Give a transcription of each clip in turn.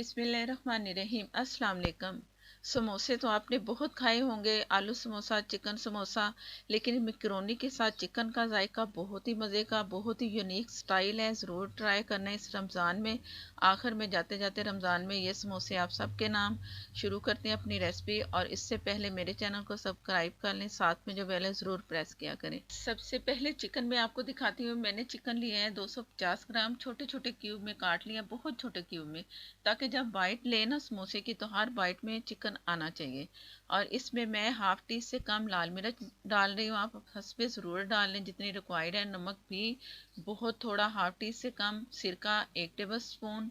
बिस्मिल्लाहिर्रहमानिर्रहीम। अस्सलाम वालेकुम। समोसे तो आपने बहुत खाए होंगे, आलू समोसा, चिकन समोसा, लेकिन मैकरोनी के साथ चिकन का जायका बहुत ही मज़े का, बहुत ही यूनिक स्टाइल है। ज़रूर ट्राई करना इस रमज़ान में। आखिर में जाते जाते रमज़ान में ये समोसे आप सबके नाम शुरू करते हैं अपनी रेसिपी। और इससे पहले मेरे चैनल को सब्सक्राइब कर लें, साथ में जो बेल है ज़रूर प्रेस किया करें। सबसे पहले चिकन में आपको दिखाती हूँ। मैंने चिकन लिया है 250 ग्राम, छोटे छोटे क्यूब में काट लिया, बहुत छोटे क्यूब में, ताकि जब बाइट ले ना समोसे की तो हर बाइट में चिकन आना चाहिए। और इसमें मैं हाफ टी से कम लाल मिर्च डाल रही हूँ। आप हस्बे ज़रूर डाल लें जितनी रिक्वायर्ड है। नमक भी बहुत थोड़ा, हाफ टी से कम। सिरका 1 टेबल स्पून।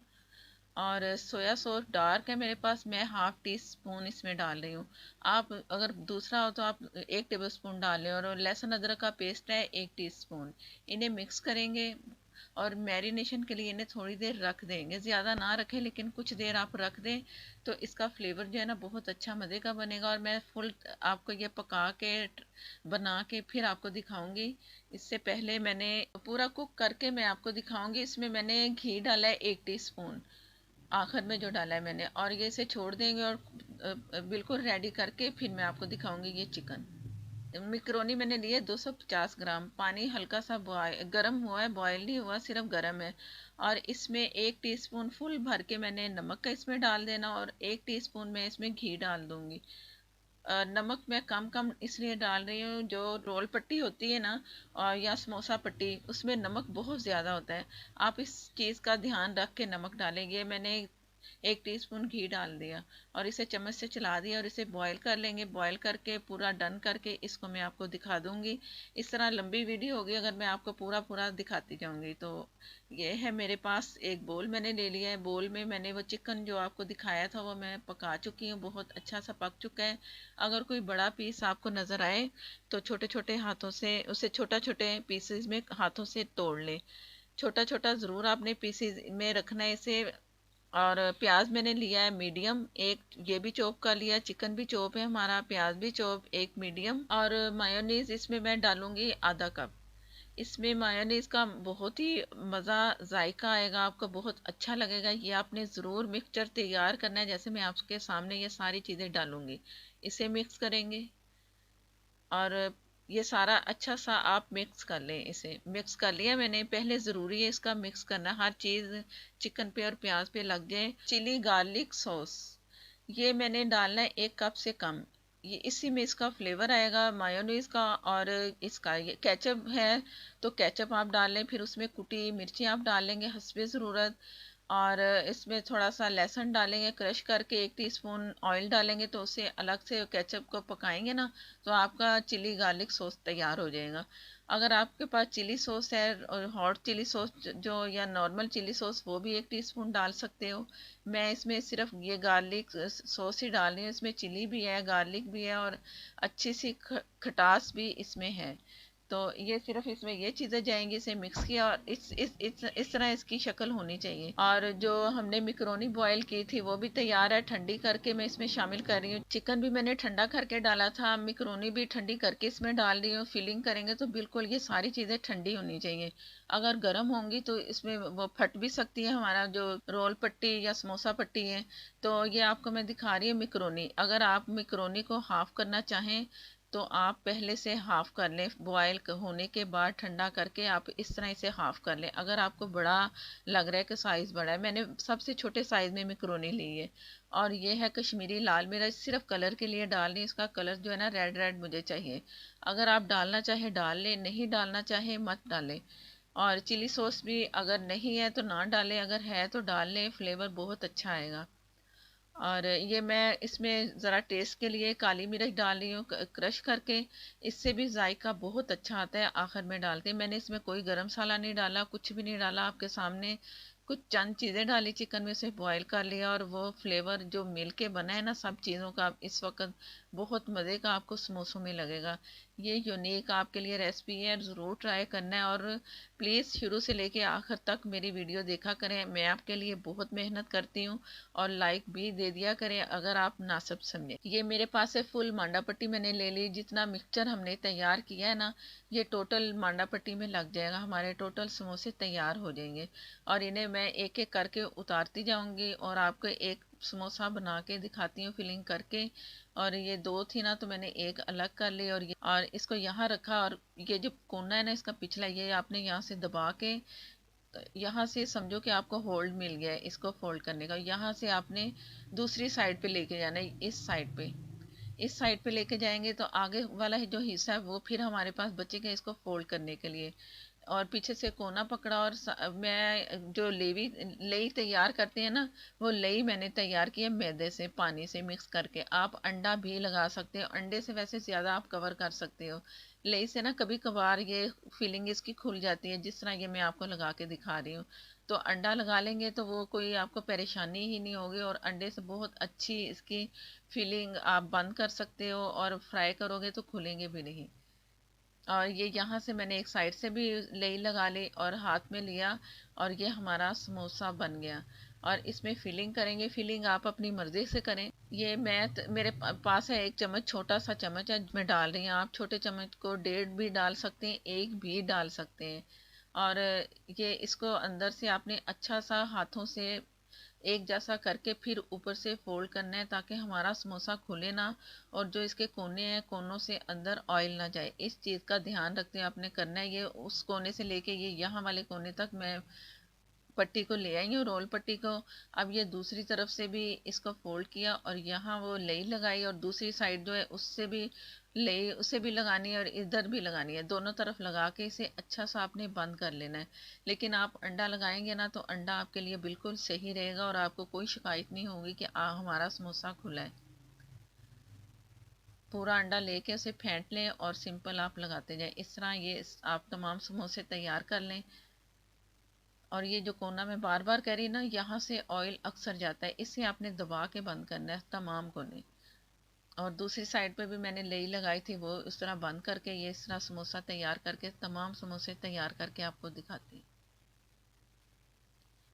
और सोया सॉस डार्क है मेरे पास, मैं हाफ टी स्पून इसमें डाल रही हूँ। आप अगर दूसरा हो तो आप 1 टेबल स्पून डाल लें। और लहसुन अदरक का पेस्ट है 1 टीस्पून। इन्हें मिक्स करेंगे और मैरिनेशन के लिए इन्हें थोड़ी देर रख देंगे। ज़्यादा ना रखें लेकिन कुछ देर आप रख दें तो इसका फ्लेवर जो है ना बहुत अच्छा मज़े का बनेगा। और मैं फुल आपको ये पका के बना के फिर आपको दिखाऊंगी। इससे पहले मैंने पूरा कुक करके मैं आपको दिखाऊंगी। इसमें मैंने घी डाला है 1 टीस्पून, आखिर में जो डाला है मैंने। और ये इसे छोड़ देंगे और बिल्कुल रेडी करके फिर मैं आपको दिखाऊंगी ये चिकन। मैकरोनी मैंने लिए 250 ग्राम। पानी हल्का सा बॉयल गर्म हुआ है, बॉयल नहीं हुआ, सिर्फ गर्म है। और इसमें 1 टीस्पून फुल भर के मैंने नमक का इसमें डाल देना। और 1 टीस्पून मैं इसमें घी डाल दूंगी। नमक मैं कम कम इसलिए डाल रही हूँ, जो रोल पट्टी होती है ना और या समोसा पट्टी, उसमें नमक बहुत ज़्यादा होता है। आप इस चीज़ का ध्यान रख के नमक डालेंगे। मैंने 1 टीस्पून घी डाल दिया और इसे चम्मच से चला दिया और इसे बॉईल कर लेंगे। बॉईल करके पूरा डन करके इसको मैं आपको दिखा दूंगी। इस तरह लंबी वीडियो होगी अगर मैं आपको पूरा पूरा दिखाती जाऊंगी। तो ये है मेरे पास एक बोल मैंने ले लिया है। बोल में मैंने वो चिकन जो आपको दिखाया था वो मैं पका चुकी हूँ, बहुत अच्छा सा पक चुका है। अगर कोई बड़ा पीस आपको नज़र आए तो छोटे छोटे हाथों से उसे छोटा छोटे पीसेस में हाथों से तोड़ ले। छोटा छोटा ज़रूर आपने पीसेस में रखना है इसे। और प्याज मैंने लिया है मीडियम एक, ये भी चॉप कर लिया। चिकन भी चॉप है हमारा, प्याज भी चॉप एक मीडियम। और मायोनीज इसमें मैं डालूंगी ½ कप। इसमें मायोनीज का बहुत ही मज़ा जायका आएगा, आपको बहुत अच्छा लगेगा। ये आपने ज़रूर मिक्सचर तैयार करना है जैसे मैं आपके सामने ये सारी चीज़ें डालूंगी। इसे मिक्स करेंगे और ये सारा अच्छा सा आप मिक्स कर लें। इसे मिक्स कर लिया मैंने। पहले ज़रूरी है इसका मिक्स करना, हर चीज़ चिकन पे और प्याज पे लग जाए। चिली गार्लिक सॉस ये मैंने डालना है 1 कप से कम। ये इसी में इसका फ्लेवर आएगा मायोनीज का। और इसका ये केचप है तो केचप आप डाल लें। फिर उसमें कुटी मिर्ची आप डालेंगे हस्बे ज़रूरत। और इसमें थोड़ा सा लहसुन डालेंगे क्रश करके। 1 टीस्पून ऑयल डालेंगे तो उसे अलग से केचप को पकाएंगे ना तो आपका चिली गार्लिक सॉस तैयार हो जाएगा। अगर आपके पास चिली सॉस है और हॉट चिली सॉस जो या नॉर्मल चिली सॉस, वो भी 1 टीस्पून डाल सकते हो। मैं इसमें सिर्फ ये गार्लिक सॉस ही डाल रही हूँ। इसमें चिली भी है, गार्लिक भी है और अच्छी सी खटास भी इसमें है। तो ये सिर्फ इसमें ये चीज़ें जाएंगी। इसे मिक्स किया और इस तरह इसकी शक्ल होनी चाहिए। और जो हमने मैकरोनी बॉईल की थी वो भी तैयार है, ठंडी करके मैं इसमें शामिल कर रही हूँ। चिकन भी मैंने ठंडा करके डाला था, मैकरोनी भी ठंडी करके इसमें डाल रही हूँ। फिलिंग करेंगे तो बिल्कुल ये सारी चीज़ें ठंडी होनी चाहिए। अगर गर्म होंगी तो इसमें वो फट भी सकती है, हमारा जो रोल पट्टी या समोसा पट्टी है। तो ये आपको मैं दिखा रही हूँ मैकरोनी। अगर आप मैकरोनी को हाफ़ करना चाहें तो आप पहले से हाफ़ कर लें। बॉयल होने के बाद ठंडा करके आप इस तरह इसे हाफ़ कर लें। अगर आपको बड़ा लग रहा है कि साइज़ बड़ा है, मैंने सबसे छोटे साइज़ में मैकरोनी ली है। और ये है कश्मीरी लाल मिर्च, सिर्फ कलर के लिए डाल रही। इसका कलर जो है ना रेड रेड मुझे चाहिए। अगर आप डालना चाहे डाल लें, नहीं डालना चाहे मत डालें। और चिली सॉस भी अगर नहीं है तो ना डालें, अगर है तो डाल लें, फ्लेवर बहुत अच्छा आएगा। और ये मैं इसमें ज़रा टेस्ट के लिए काली मिर्च डाल रही हूँ क्रश करके। इससे भी जायका बहुत अच्छा आता है आखिर में डालते। मैंने इसमें कोई गरम मसाला नहीं डाला, कुछ भी नहीं डाला। आपके सामने कुछ चंद चीज़ें डाली चिकन में, उसे बॉईल कर लिया और वो फ्लेवर जो मिल के बना है ना सब चीज़ों का, इस वक्त बहुत मज़े का आपको समोसों में लगेगा। ये यूनिक आपके लिए रेसिपी है, ज़रूर ट्राई करना है। और प्लीज़ शुरू से लेके आखिर तक मेरी वीडियो देखा करें, मैं आपके लिए बहुत मेहनत करती हूँ। और लाइक भी दे दिया करें अगर आप मुनासिब समझें। ये मेरे पास है फुल मांडा पट्टी मैंने ले ली। जितना मिक्सचर हमने तैयार किया है ना, ये टोटल मांडा पट्टी में लग जाएगा, हमारे टोटल समोसे तैयार हो जाएंगे। और इन्हें मैं एक एक करके उतारती जाऊंगी और आपको एक समोसा बना के दिखाती हूँ फिलिंग करके। और ये दो थी ना, तो मैंने एक अलग कर ली और इसको यहाँ रखा। और ये जो कोना है ना इसका पिछला, ये आपने यहाँ से दबा के, यहाँ से समझो कि आपको होल्ड मिल गया है इसको फोल्ड करने का। यहाँ से आपने दूसरी साइड पे लेके जाना है, इस साइड पे। इस साइड पे लेके जाएंगे तो आगे वाला जो हिस्सा है वो फिर हमारे पास बचेगा इसको फोल्ड करने के लिए। और पीछे से कोना पकड़ा। और मैं जो लेवी लई तैयार करते हैं ना, वो लई मैंने तैयार की है मैदे से, पानी से मिक्स करके। आप अंडा भी लगा सकते हो, अंडे से वैसे ज़्यादा आप कवर कर सकते हो। लई से ना कभी कभार ये फिलिंग इसकी खुल जाती है, जिस तरह ये मैं आपको लगा के दिखा रही हूँ। तो अंडा लगा लेंगे तो वो कोई आपको परेशानी ही नहीं होगी। और अंडे से बहुत अच्छी इसकी फिलिंग आप बंद कर सकते हो, और फ्राई करोगे तो खुलेंगे भी नहीं। और ये यहाँ से मैंने एक साइड से भी लेई लगा ली और हाथ में लिया, और ये हमारा समोसा बन गया। और इसमें फिलिंग करेंगे, फिलिंग आप अपनी मर्ज़ी से करें। ये मेरे पास है एक चम्मच, छोटा सा चम्मच है मैं डाल रही हूँ। आप छोटे चम्मच को डेढ़ भी डाल सकते हैं, एक भी डाल सकते हैं। और ये इसको अंदर से आपने अच्छा सा हाथों से एक जैसा करके फिर ऊपर से फोल्ड करना है, ताकि हमारा समोसा खुले ना। और जो इसके कोने हैं, कोनों से अंदर ऑयल ना जाए, इस चीज़ का ध्यान रखते हैं आपने करना है। ये उस कोने से लेके ये यहाँ वाले कोने तक मैं पट्टी को ले आई हूँ, रोल पट्टी को। अब ये दूसरी तरफ से भी इसको फोल्ड किया और यहाँ वो लेई लगाई, और दूसरी साइड जो है उससे भी लेई, उसे भी लगानी है और इधर भी लगानी है। दोनों तरफ लगा के इसे अच्छा सा आपने बंद कर लेना है। लेकिन आप अंडा लगाएंगे ना, तो अंडा आपके लिए बिल्कुल सही रहेगा और आपको कोई शिकायत नहीं होगी कि हमारा समोसा खुला है। पूरा अंडा लेके उसे फेंट लें और सिंपल आप लगाते जाएं। इस तरह ये आप तमाम समोसे तैयार कर लें। और ये जो कोना मैं बार बार कह रही ना, यहाँ से ऑयल अक्सर जाता है, इसे आपने दबा के बंद करना है तमाम कोने। और दूसरी साइड पे भी मैंने लेई लगाई थी, वो उस तरह बंद करके ये इस तरह समोसा तैयार करके तमाम समोसे तैयार करके आपको दिखाती।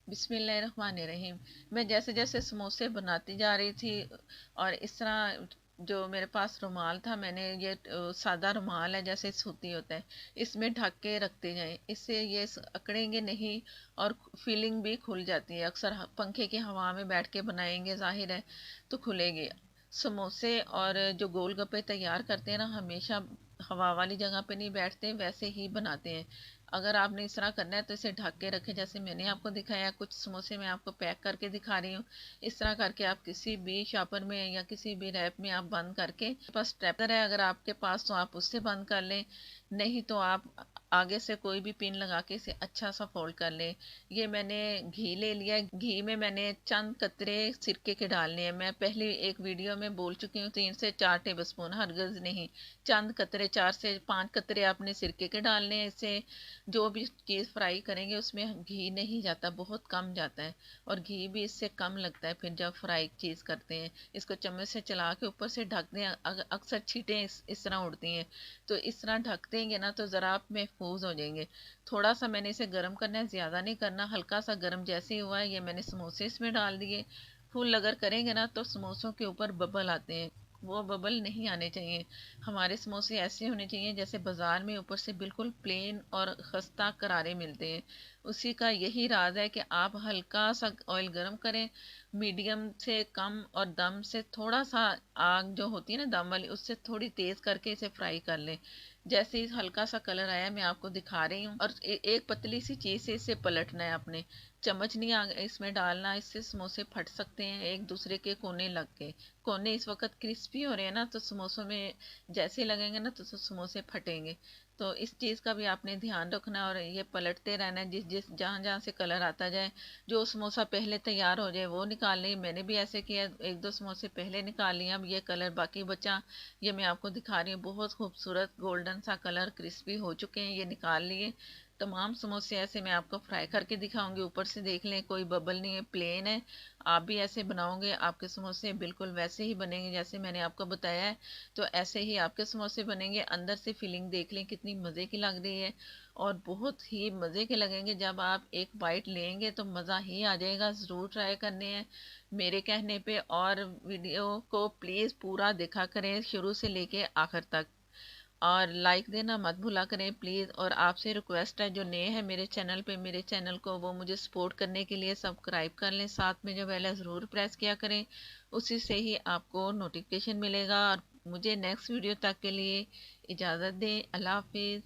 बिस्मिल्लाहिर्रहमानिर्रहीम। मैं जैसे जैसे समोसे बनाती जा रही थी, और इस तरह जो मेरे पास रुमाल था, मैंने ये सादा रुमाल है जैसे सूती होता है, इसमें ढक के रखते जाएं, इससे ये अकड़ेंगे नहीं। और फीलिंग भी खुल जाती है। अक्सर पंखे की हवा में बैठ के बनाएंगे, जाहिर है तो खुलेंगे। समोसे और जो गोलगप्पे तैयार करते हैं ना, हमेशा हवा वाली जगह पे नहीं बैठते, वैसे ही बनाते हैं। अगर आपने इस तरह करना है तो इसे ढक के रखें, जैसे मैंने आपको दिखाया। कुछ समोसे मैं आपको पैक करके दिखा रही हूँ। इस तरह करके आप किसी भी शॉपर में या किसी भी रैप में आप बंद करके, बस स्ट्रेपलर है अगर आपके पास तो आप उससे बंद कर लें, नहीं तो आप आगे से कोई भी पिन लगा के इसे अच्छा सा फोल्ड कर लें। ये मैंने घी ले लिया, घी में मैंने चंद कतरे सिरके के डालने हैं। मैं पहले एक वीडियो में बोल चुकी हूँ, 3 से 4 टेबलस्पून, हरगिज़ नहीं, चंद कतरे, 4 से 5 कतरे आपने सिरके के डालने हैं। इससे जो भी चीज़ फ्राई करेंगे उसमें घी नहीं जाता, बहुत कम जाता है। और घी भी इससे कम लगता है फिर जब फ्राई चीज़ करते हैं। इसको चम्मच से चला के ऊपर से ढक दें, अक्सर छींटें इस तरह उड़ती हैं, तो इस तरह ढक देंगे ना तो ज़रा आप महफूज हो जाएंगे। थोड़ा सा मैंने इसे गर्म करना है, ज़्यादा नहीं करना, हल्का सा गर्म जैसे ही हुआ है, ये मैंने समोसे इसमें डाल दिए। फुल अगर करेंगे ना तो समोसों के ऊपर बबल आते हैं, वो बबल नहीं आने चाहिए। हमारे समोसे ऐसे होने चाहिए जैसे बाज़ार में ऊपर से बिल्कुल प्लेन और खस्ता करारे मिलते हैं। उसी का यही राज है कि आप हल्का सा ऑयल गर्म करें, मीडियम से कम, और दम से थोड़ा सा, आग जो होती है ना दम वाली, उससे थोड़ी तेज़ करके इसे फ्राई कर लें। जैसे ही हल्का सा कलर आया मैं आपको दिखा रही हूँ। और एक पतली सी चीज़ से इसे पलटना है आपने, चम्मच नहीं इसमें डालना, इससे समोसे फट सकते हैं एक दूसरे के कोने लग के। कोने इस वक्त क्रिस्पी हो रहे हैं ना, तो समोसों में जैसे लगेंगे ना तो समोसे फटेंगे। तो इस चीज़ का भी आपने ध्यान रखना है, और ये पलटते रहना है, जिस जिस जहाँ जहाँ से कलर आता जाए। जो समोसा पहले तैयार हो जाए वो निकाल लें, मैंने भी ऐसे किया, एक दो समोसे पहले निकाल लिए। अब ये कलर बाकी बचा, ये मैं आपको दिखा रही हूँ, बहुत खूबसूरत गोल्डन सा कलर, क्रिस्पी हो चुके हैं, ये निकाल लिए। तमाम समोसे ऐसे मैं आपको फ्राई करके दिखाऊंगी। ऊपर से देख लें कोई बबल नहीं है, प्लेन है। आप भी ऐसे बनाओगे, आपके समोसे बिल्कुल वैसे ही बनेंगे जैसे मैंने आपको बताया है। तो ऐसे ही आपके समोसे बनेंगे। अंदर से फीलिंग देख लें कितनी मज़े की लग रही है, और बहुत ही मज़े के लगेंगे। जब आप एक बाइट लेंगे तो मज़ा ही आ जाएगा। ज़रूर ट्राई करने हैं मेरे कहने पे। और वीडियो को प्लीज़ पूरा देखा करें शुरू से लेके आखिर तक, और लाइक देना मत भूला करें प्लीज़। और आपसे रिक्वेस्ट है जो नए हैं मेरे चैनल पे, मेरे चैनल को वो मुझे सपोर्ट करने के लिए सब्सक्राइब कर लें, साथ में जो बेल है ज़रूर प्रेस किया करें। उसी से ही आपको नोटिफिकेशन मिलेगा। और मुझे नेक्स्ट वीडियो तक के लिए इजाज़त दें। अल्लाह हाफिज़।